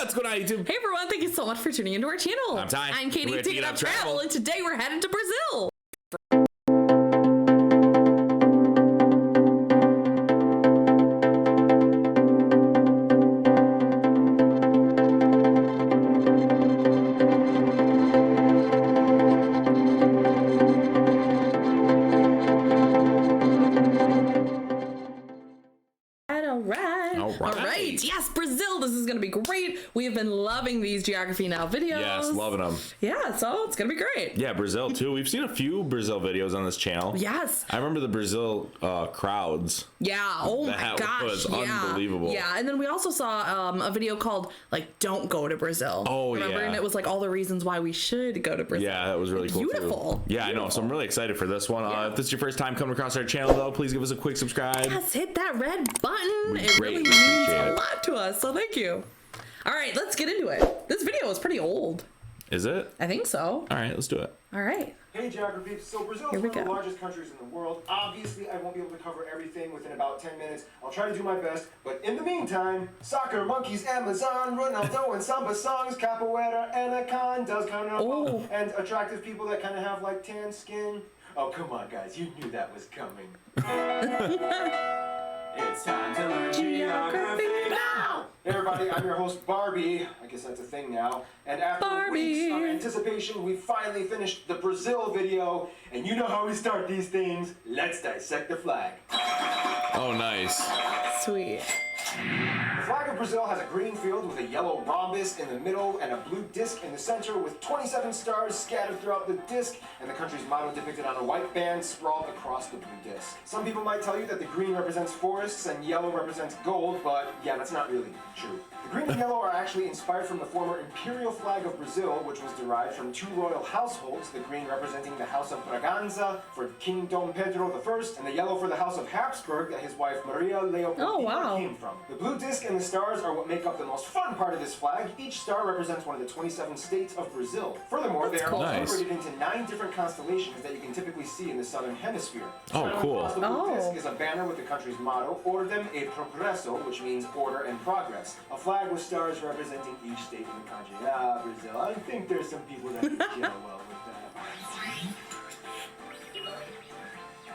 What's going on, YouTube? Hey everyone, thank you so much for tuning into our channel. I'm Ty. I'm Katie, taking up travel, and today we're headed to Brazil. All right. Yes, Brazil. This is going to be great. We have been loving these Geography Now videos. Yes, loving them. Yeah, so it's going to be great. Yeah, Brazil too. We've seen a few Brazil videos on this channel. Yes. I remember the Brazil crowds. Yeah. Oh my gosh. That was unbelievable. Yeah. And then we also saw a video called like "Don't Go to Brazil." Oh, remember? Yeah. And it was like all the reasons why we should go to Brazil. Yeah, that was really cool. Beautiful. Too. Yeah, I know. So I'm really excited for this one. Yeah. If this is your first time coming across our channel, though, please give us a quick subscribe. Yes, hit that red button. It really means a lot to us. So thank you. All right, let's get into it. This video is pretty old. Is it? I think so. All right, let's do it. All right. Hey Geography, so Brazil is one of the largest countries in the world. Obviously, I won't be able to cover everything within about 10 minutes. I'll try to do my best, but in the meantime, soccer, monkeys, Amazon, Ronaldo, and samba songs, capoeira, anacondas, carnival, and attractive people that kind of have like tan skin. Oh, come on guys, you knew that was coming. It's time to learn Geography now! Hey everybody, I'm your host Barbie. I guess that's a thing now. And after weeks of anticipation, we finally finished the Brazil video. And you know how we start these things. Let's dissect the flag. Oh, nice. Sweet. The flag of Brazil has a green field with a yellow rhombus in the middle and a blue disc in the center with 27 stars scattered throughout the disc and the country's motto depicted on a white band sprawled across the blue disc. Some people might tell you that the green represents forests and yellow represents gold, but yeah, that's not really true. The green and yellow are actually inspired from the former imperial flag of Brazil, which was derived from two royal households, the green representing the House of Braganza for King Dom Pedro I, and the yellow for the House of Habsburg that his wife Maria Leopoldina came from. The blue disc and the stars are what make up the most fun part of this flag. Each star represents one of the 27 states of Brazil. Furthermore, they are all separated into 9 different constellations that you can typically see in the southern hemisphere. Oh, cool. Across the blue disc is a banner with the country's motto, Ordem e Progresso, which means order and progress. A flag with stars representing each state in the country. Ah, Brazil. I think there's some people that can gel well with that.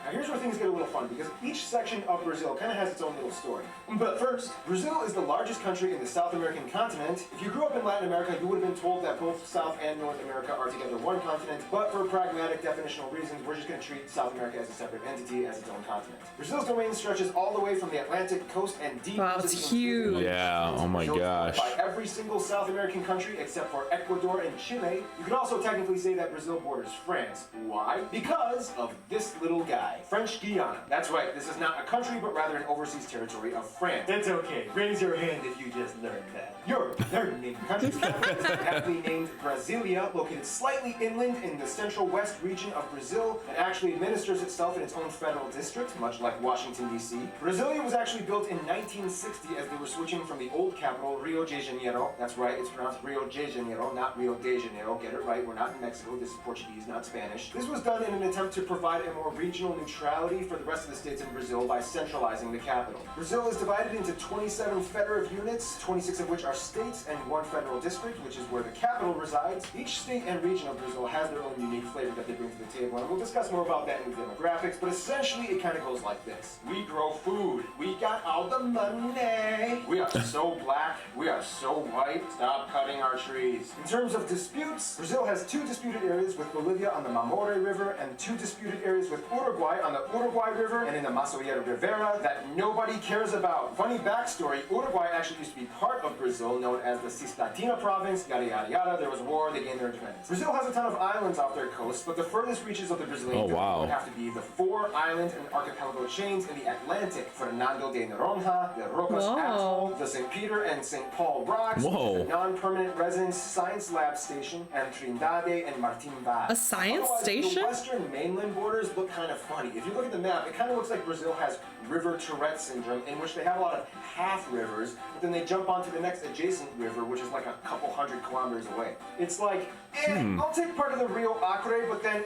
Now here's where things get a little fun, because each section of Brazil kind of has its own little story. But first, Brazil is the largest country in the South American continent. If you grew up in Latin America, you would have been told that both South and North America are together one continent, but for pragmatic definitional reasons, we're just going to treat South America as a separate entity, as its own continent. Brazil's domain stretches all the way from the Atlantic coast and deep into the huge. Yeah, oh my gosh. By every single South American country except for Ecuador and Chile. You could also technically say that Brazil borders France. Why? Because of this little guy. French Guiana. That's right, this is not a country, but rather an overseas territory of France. That's okay. Raise your hand if you just learned that. You're learning. The country's capital is aptly named Brasilia, located slightly inland in the central west region of Brazil, and actually administers itself in its own federal district, much like Washington, D.C. Brasilia was actually built in 1960 as they were switching from the old capital, Rio de Janeiro. That's right, it's pronounced Rio de Janeiro, not Rio de Janeiro. Get it right, we're not in Mexico. This is Portuguese, not Spanish. This was done in an attempt to provide a more regional neutrality for the rest of the states in Brazil by centralizing the capital. Brazil is divided into 27 federative units, 26 of which are states, and 1 federal district, which is where the capital resides. Each state and region of Brazil has their own unique flavor that they bring to the table, and we'll discuss more about that in the demographics, but essentially it kind of goes like this. We grow food. We got all the money. We are so black. We are so white. Stop cutting our trees. In terms of disputes, Brazil has 2 disputed areas with Bolivia on the Mamoré River and 2 disputed areas with Uruguay on the Uruguay River and in the Masoyero Rivera that nobody cares about. Funny backstory, Uruguay actually used to be part of Brazil, known as the Cisplatina province, yada yada yada. There was a war, they gained their independence. Brazil has a ton of islands off their coast, but the furthest reaches of the Brazilian would have to be the 4 island and archipelago chains in the Atlantic: Fernando de Noronha, the Rocas Atoll, the St. Peter and St. Paul Rocks, the non-permanent residence science lab station, and Trindade and Martin Vaz. A science station? The western mainland borders look kind of funny. If you look at the map, it kind of looks like Brazil has river Tourette syndrome, in which they have a lot of half rivers, but then they jump onto the next adjacent River, which is like a couple hundred kilometers away. It's like, I'll take part of the Rio Acre, but then,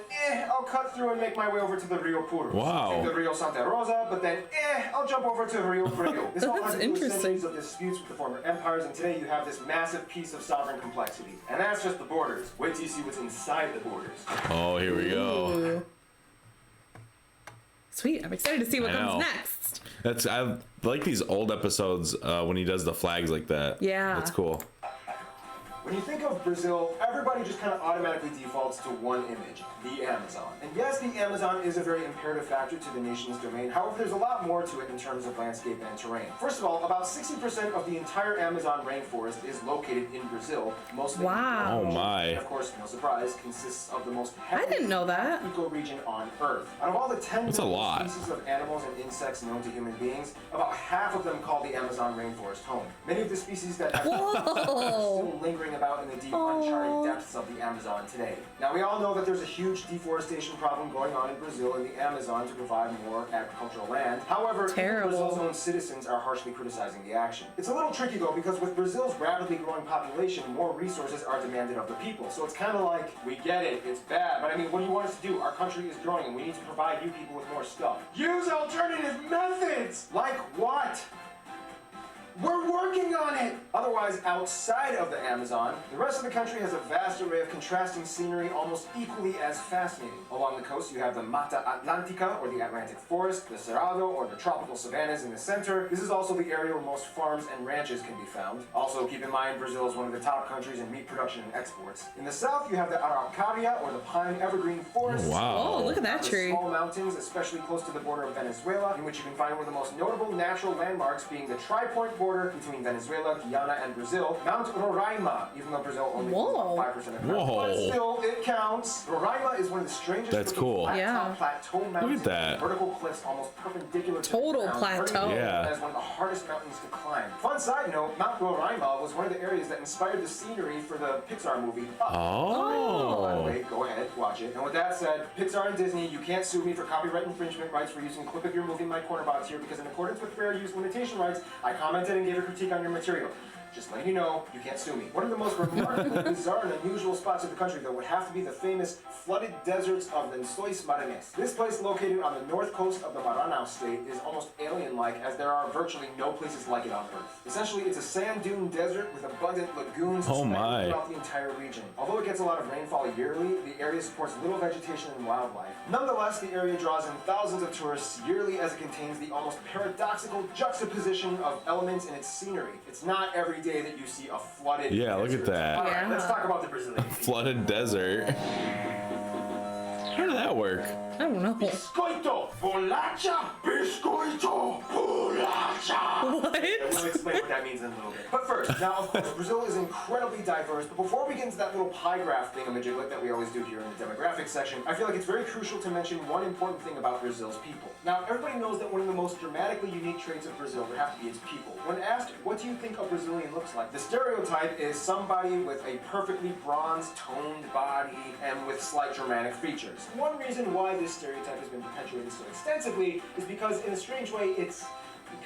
I'll cut through and make my way over to the Rio Purus. Wow. Take the Rio Santa Rosa, but then, I'll jump over to Rio Frio. This all has to do with centuries of disputes with the former empires, and today you have this massive piece of sovereign complexity. And that's just the borders. Wait till you see what's inside the borders. Oh, here we go. Ooh. Sweet, I'm excited to see what I comes know. next. I like these old episodes when he does the flags like that. Yeah. That's cool. When you think of Brazil, everybody just kind of automatically defaults to one image, the Amazon. And yes, the Amazon is a very imperative factor to the nation's domain. However, there's a lot more to it in terms of landscape and terrain. First of all, about 60% of the entire Amazon rainforest is located in Brazil, mostly. Wow. Oh my. And of course, no surprise, consists of the most I didn't know that. ecoregion on Earth. Out of all the 10 That's a million lot. species of animals and insects known to human beings, about half of them call the Amazon rainforest home. Many of the species that have are still lingering about in the deep, uncharted depths of the Amazon today. Now, we all know that there's a huge deforestation problem going on in Brazil and the Amazon to provide more agricultural land. However, Terrible. Brazil's own citizens are harshly criticizing the action. It's a little tricky though, because with Brazil's rapidly growing population, more resources are demanded of the people. So it's kind of like, we get it, it's bad, but I mean, what do you want us to do? Our country is growing and we need to provide you people with more stuff. Use alternative methods! Like what? We're working on it! Otherwise, outside of the Amazon, the rest of the country has a vast array of contrasting scenery almost equally as fascinating. Along the coast, you have the Mata Atlântica, or the Atlantic Forest, the Cerrado, or the tropical savannas in the center. This is also the area where most farms and ranches can be found. Also, keep in mind, Brazil is one of the top countries in meat production and exports. In the south, you have the Araucaria, or the pine evergreen forest. Oh, wow. Oh, look at that The tree. small mountains, especially close to the border of Venezuela, in which you can find one of the most notable natural landmarks being the tri-point border between Venezuela, Guyana, and Brazil, Mount Roraima, even though Brazil only Whoa. 5% of it. Whoa. But still, it counts. Roraima is one of the strangest That's looking cool. flat Yeah. top plateau mountains. Look at that. with vertical cliffs almost perpendicular to Total the ground, plateau. earning it Yeah. as one of the hardest mountains to climb. Fun side note, Mount Roraima was one of the areas that inspired the scenery for the Pixar movie Up. By the Oh. way, go ahead, watch it. And with that said, Pixar and Disney, you can't sue me for copyright infringement rights for using a clip of your movie in my corner box here, because in accordance with fair use limitation rights, I commented and gave a critique on your material. Just letting you know, you can't sue me. One of the most remarkably bizarre and unusual spots of the country, though, would have to be the famous flooded deserts of Lençóis Maranhenses. This place, located on the north coast of the Maranhão state, is almost alien-like, as there are virtually no places like it on Earth. Essentially, it's a sand dune desert with abundant lagoons Oh spread my. throughout the entire region. Although it gets a lot of rainfall yearly, the area supports little vegetation and wildlife. Nonetheless, the area draws in thousands of tourists yearly, as it contains the almost paradoxical juxtaposition of elements in its scenery. It's not every day that you see a flooded Yeah, look at desert. that. All right, Yeah. let's talk about the Brazilian. Flooded desert. How did that work? I don't know. Biscoito, bolacha, biscoito, bolacha. What? And we'll explain what that means in a little bit. But first, now of course, Brazil is incredibly diverse, but before we get into that little pie graph thingamajiglet that we always do here in the demographics section, I feel like it's very crucial to mention one important thing about Brazil's people. Now, everybody knows that one of the most dramatically unique traits of Brazil would have to be its people. When asked, what do you think a Brazilian looks like? The stereotype is somebody with a perfectly bronzed, toned body and with slight Germanic features. One reason why this stereotype has been perpetuated so extensively is because, in a strange way, it's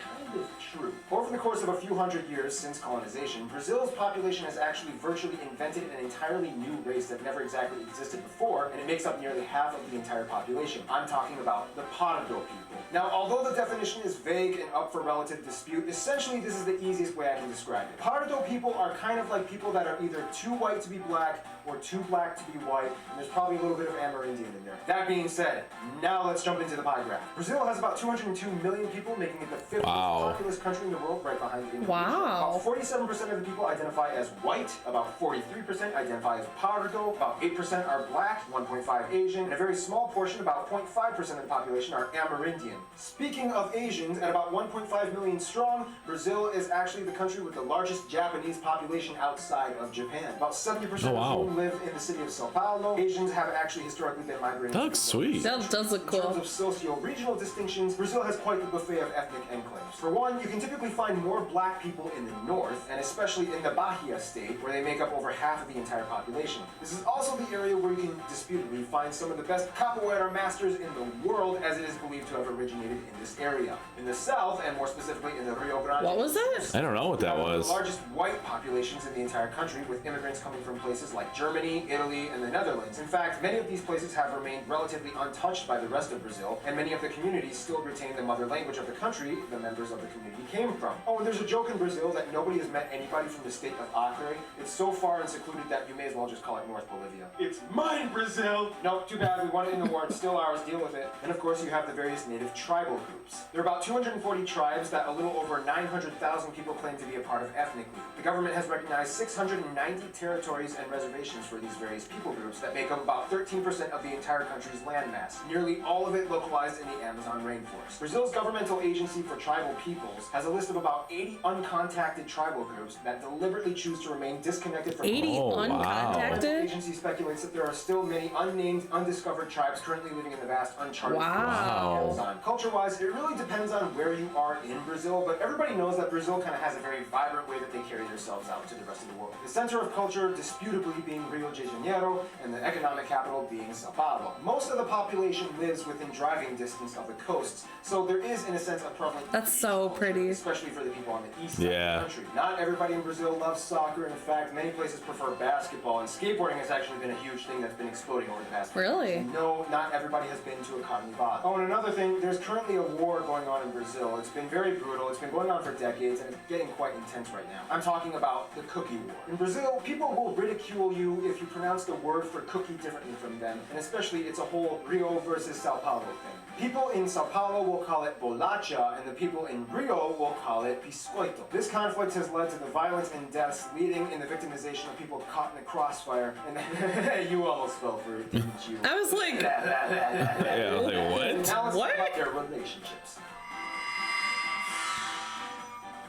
kind of true. Over the course of a few hundred years since colonization, Brazil's population has actually virtually invented an entirely new race that never exactly existed before, and it makes up nearly half of the entire population. I'm talking about the Pardo people. Now, although the definition is vague and up for relative dispute, essentially this is the easiest way I can describe it. Pardo people are kind of like people that are either too white to be black or too black to be white, and there's probably a little bit of Amerindian in there. That being said, now let's jump into the pie graph. Brazil has about 202 million people, making it the fifth Wow. most populous country in the world, right behind Indonesia. Wow. About 47% of the people identify as white, about 43% identify as Pardo, about 8% are black, 1.5 Asian, and a very small portion, about 0.5% of the population, are Amerindian. Speaking of Asians, at about 1.5 million strong, Brazil is actually the country with the largest Japanese population outside of Japan. About 70% Oh, wow. of whom live in the city of Sao Paulo. Asians have actually historically been migrating. That looks to Brazil. sweet. That does look In terms cool. of socio-regional distinctions, Brazil has quite the buffet of ethnic and enclaves. For one, you can typically find more black people in the north, and especially in the Bahia state, where they make up over half of the entire population. This is also the area where you can disputably find some of the best capoeira masters in the world, as it is believed to have originated in this area. In the south, and more specifically in the Rio Grande. What was it? I don't know what that one of was. the largest white populations in the entire country, with immigrants coming from places like Germany, Italy, and the Netherlands. In fact, many of these places have remained relatively untouched by the rest of Brazil, and many of the communities still retain the mother language of the country the members of the community came from. Oh, and there's a joke in Brazil that nobody has met anybody from the state of Acre. It's so far and secluded that you may as well just call it North Bolivia. It's mine, Brazil! No, too bad, we won it in the war, it's still ours, deal with it. And of course you have the various native tribal groups. There are about 240 tribes that a little over 900,000 people claim to be a part of ethnically. The government has recognized 690 territories and reservations for these various people groups that make up about 13% of the entire country's landmass, nearly all of it localized in the Amazon rainforest. Brazil's governmental agency for tribal peoples has a list of about 80 uncontacted tribal groups that deliberately choose to remain disconnected from 80 uncontacted? The agency speculates that there are still many unnamed, undiscovered tribes currently living in the vast, uncharted forests of the Amazon. Culture-wise, it really depends on where you are in Brazil, but everybody knows that Brazil kind of has a very vibrant way that they carry themselves out to the rest of the world. The center of culture, disputably, being Rio de Janeiro, and the economic capital being Sao Paulo. Most of the population lives within driving distance of the coasts, so there is, in a sense, a prevalent That's so culture, pretty. especially for the people on the east side Yeah. of the country. Not everybody in Brazil loves soccer. In fact, many places prefer basketball, and skateboarding has actually been a huge thing that's been exploding over the past few Really? years. No, not everybody has been to a carnival. Oh, and another thing, there's currently a war going on in Brazil. It's been very brutal. It's been going on for decades, and it's getting quite intense right now. I'm talking about the cookie war. In Brazil, people will ridicule you if you pronounce the word for cookie differently from them, and especially it's a whole Rio versus Sao Paulo thing. People in Sao Paulo will call it bolacha, and the people in Rio will call it biscoito. This conflict has led to the violence and deaths, leading in the victimization of people caught in the crossfire. And you almost fell for it, didn't you? I was like, Yeah, I was like, what? And now let's What? talk about their relationships.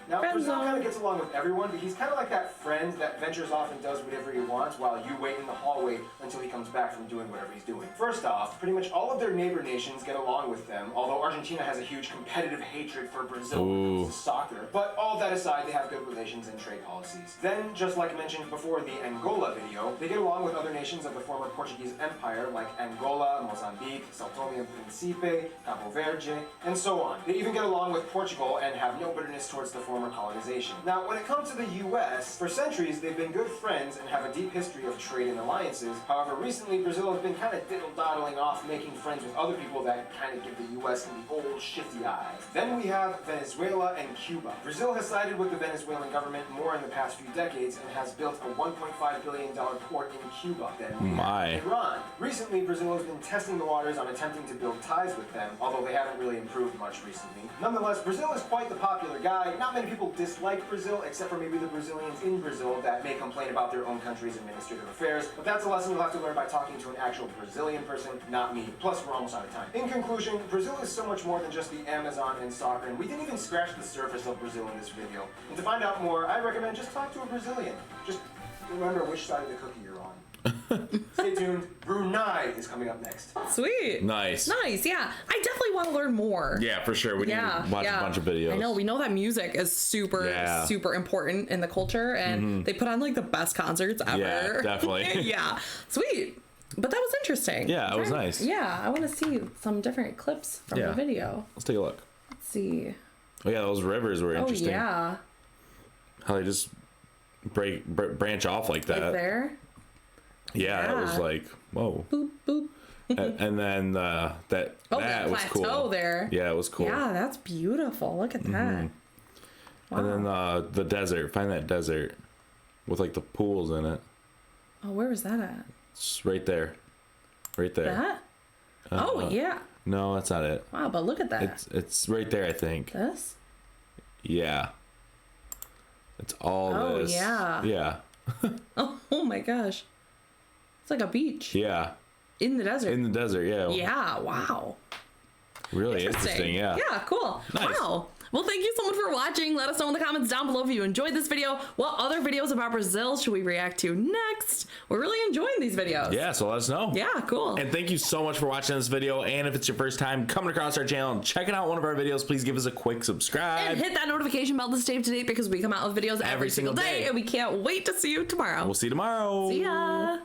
Now, Friend Brazil zone. kind of gets along with everyone, but he's kind of like that friend that ventures off and does whatever he wants while you wait in the hallway until he comes back from doing whatever he's doing. First off, pretty much all of their neighbor nations get along with them, although Argentina has a huge competitive hatred for Brazil when it comes to soccer. But all of that aside, they have good relations and trade policies. Then, just like mentioned before the Angola video, they get along with other nations of the former Portuguese Empire like Angola, Mozambique, Sao Tome and Principe, Cabo Verde, and so on. They even get along with Portugal and have no bitterness towards the former colonization. Now, when it comes to the US, for centuries they've been good friends and have a deep history of trade and alliances. However, recently Brazil has been kind of diddle-daddling off, making friends with other people that kind of give the US the old shifty eye. Then we have Venezuela and Cuba. Brazil has sided with the Venezuelan government more in the past few decades and has built a $1.5 billion port in Cuba. Then we have Iran. Recently, Brazil has been testing the waters on attempting to build ties with them, although they haven't really improved much recently. Nonetheless, Brazil is quite the popular guy. Not many people dislike Brazil, except for maybe the Brazilians in Brazil that may complain about their own country's administrative affairs, but that's a lesson you'll have to learn by talking to an actual Brazilian person, not me. Plus, we're almost out of time. In conclusion, Brazil is so much more than just the Amazon and soccer, and we didn't even scratch the surface of Brazil in this video. And to find out more, I recommend just talk to a Brazilian. Just remember which side of the cookie you're on. Stay tuned. Brunei is coming up next. sweet. Nice. Nice, yeah. I definitely want to learn more. Yeah, for sure. We need to watch a bunch of videos. I know, we know that music is super, super important in the culture, and they put on like the best concerts ever. Yeah, definitely. Yeah, sweet. But that was interesting. Yeah, it was nice. Yeah, I want to see some different clips from the video. Let's take a look. Let's see. Oh yeah, those rivers were interesting. Oh yeah. How they just branch off like that. Right there. Yeah, it was like, whoa. Boop, boop. And then that was cool. Plateau there. Yeah, it was cool. Yeah, that's beautiful. Look at that. Wow. And then the desert. Find that desert with like the pools in it. Oh, where was that at? It's right there. Right there. That? Oh yeah. No, that's not it. Wow, but look at that. It's right there, I think. This? Yeah. It's all this. Yeah. Yeah. Oh my gosh. It's like a beach. Yeah. In the desert. In the desert, yeah. Yeah, wow. Really interesting, yeah. Yeah, cool. Nice. Wow. Well, thank you so much for watching. Let us know in the comments down below if you enjoyed this video. What other videos about Brazil should we react to next? We're really enjoying these videos. Yeah, so let us know. Yeah, cool. And thank you so much for watching this video. And if it's your first time coming across our channel and checking out one of our videos, please give us a quick subscribe. And hit that notification bell to stay up to date because we come out with videos every single day. And we can't wait to see you tomorrow. We'll see you tomorrow. See ya.